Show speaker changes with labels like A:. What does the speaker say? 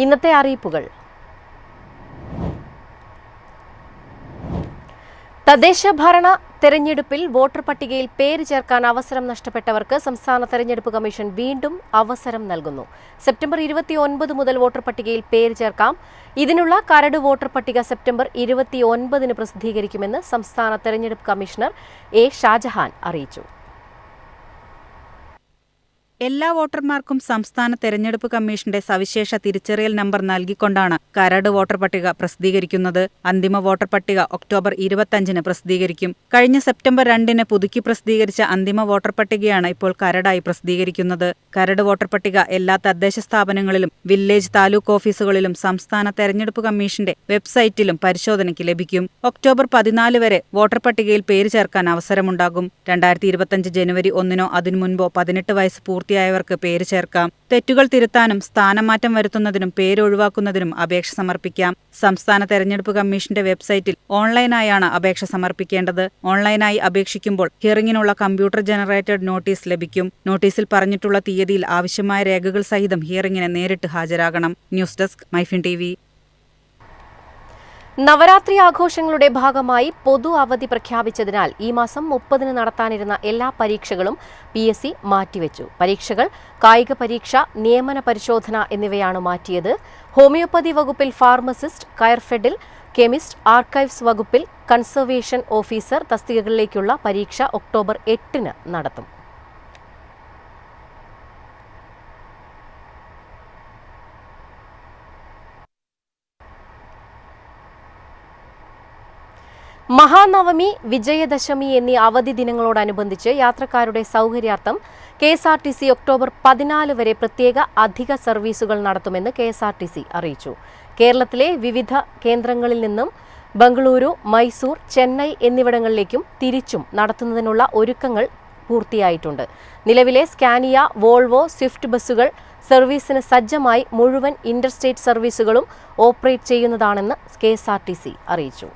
A: ഇന്നത്തെ അറിയിപ്പുകൾ. തദ്ദേശ ഭരണ തെരഞ്ഞെടുപ്പിൽ വോട്ടർ പട്ടികയിൽ പേര് ചേർക്കാൻ അവസരം നഷ്ടപ്പെട്ടവർക്ക് സംസ്ഥാന തെരഞ്ഞെടുപ്പ് കമ്മീഷൻ വീണ്ടും അവസരം നൽകുന്നു. സെപ്റ്റംബർ 29 മുതൽ വോട്ടർ പട്ടികയിൽ പേര് ചേർക്കാം. ഇതിനുള്ള കരട് വോട്ടർ പട്ടിക സെപ്റ്റംബർ 29 പ്രസിദ്ധീകരിക്കുമെന്ന് സംസ്ഥാന തെരഞ്ഞെടുപ്പ് കമ്മീഷണർ എ. ഷാജഹാൻ അറിയിച്ചു.
B: എല്ലാ വോട്ടർമാർക്കും സംസ്ഥാന തെരഞ്ഞെടുപ്പ് കമ്മീഷന്റെ സവിശേഷ തിരിച്ചറിയൽ നമ്പർ നൽകിക്കൊണ്ടാണ് കരട് വോട്ടർ പട്ടിക പ്രസിദ്ധീകരിക്കുന്നത്. അന്തിമ വോട്ടർ പട്ടിക ഒക്ടോബർ 25 പ്രസിദ്ധീകരിക്കും. കഴിഞ്ഞ സെപ്റ്റംബർ 2 പുതുക്കി പ്രസിദ്ധീകരിച്ച അന്തിമ വോട്ടർ പട്ടികയാണ് ഇപ്പോൾ കരടായി പ്രസിദ്ധീകരിക്കുന്നത്. കരട് വോട്ടർ പട്ടിക എല്ലാ തദ്ദേശ സ്ഥാപനങ്ങളിലും വില്ലേജ് താലൂക്ക് ഓഫീസുകളിലും സംസ്ഥാന തെരഞ്ഞെടുപ്പ് കമ്മീഷന്റെ വെബ്സൈറ്റിലും പരിശോധനയ്ക്ക് ലഭിക്കും. ഒക്ടോബർ 14 വരെ വോട്ടർ പട്ടികയിൽ പേര് ചേർക്കാൻ അവസരമുണ്ടാകും. 2025 ജനുവരി 1 അതിനു മുൻപോ 18 വയസ്സ് പൂർത്തിയായവർക്ക് പേര് ചേർക്കാം. തെറ്റുകൾ തിരുത്താനും സ്ഥാനമാറ്റം വരുത്തുന്നതിനും പേരൊഴിവാക്കുന്നതിനും അപേക്ഷ സമർപ്പിക്കാം. സംസ്ഥാന തെരഞ്ഞെടുപ്പ് കമ്മീഷന്റെ വെബ്സൈറ്റിൽ ഓൺലൈനായാണ് അപേക്ഷ സമർപ്പിക്കേണ്ടത്. ഓൺലൈനായി അപേക്ഷിക്കുമ്പോൾ ഹിയറിംഗിനുള്ള കമ്പ്യൂട്ടർ ജനറേറ്റഡ് നോട്ടീസ് ലഭിക്കും. നോട്ടീസിൽ പറഞ്ഞിട്ടുള്ള തീയതിയിൽ ആവശ്യമായ രേഖകൾ സഹിതം ഹിയറിംഗിന് നേരിട്ട് ഹാജരാകണം. News desk Myfin TV.
A: Navaratri ആഘോഷങ്ങളുടെ ഭാഗമായി പൊതു അവധി പ്രഖ്യാപിച്ചതിനാൽ ഈ മാസം 30 നടത്താനിരുന്ന എല്ലാ പരീക്ഷകളും PSC മാറ്റിവെച്ചു. പരീക്ഷകൾ കായിക പരീക്ഷ, നിയമന പരിശോധന എന്നിവയാണ് മാറ്റിയത്. ഹോമിയോപ്പതി വകുപ്പിൽ ഫാർമസിസ്റ്റ്, കയർഫെഡിൽ കെമിസ്റ്റ്, ആർക്കൈവ്സ് വകുപ്പിൽ കൺസർവേഷൻ ഓഫീസർ തസ്തികകളിലേക്കുള്ള പരീക്ഷ ഒക്ടോബർ 8 നടത്തും. മഹാനവമി, വിജയദശമി എന്നീ അവധി ദിനങ്ങളോടനുബന്ധിച്ച് യാത്രക്കാരുടെ സൗകര്യാർത്ഥം KSRTC ഒക്ടോബർ 14 വരെ പ്രത്യേക അധിക സർവീസുകൾ നടത്തുമെന്ന് KSRTC അറിയിച്ചു. കേരളത്തിലെ വിവിധ കേന്ദ്രങ്ങളിൽ നിന്നും ബംഗളൂരു, മൈസൂർ, ചെന്നൈ എന്നിവിടങ്ങളിലേക്കും തിരിച്ചും നടത്തുന്നതിനുള്ള ഒരുക്കങ്ങൾ പൂർത്തിയായിട്ടുണ്ട്. നിലവിലെ സ്കാനിയ, വോൾവോ, സ്വിഫ്റ്റ് ബസ്സുകൾ സർവീസിന് സജ്ജമായി മുഴുവൻ ഇന്റർസ്റ്റേറ്റ് സർവീസുകളും ഓപ്പറേറ്റ് ചെയ്യുന്നതാണെന്ന് KSRTC അറിയിച്ചു.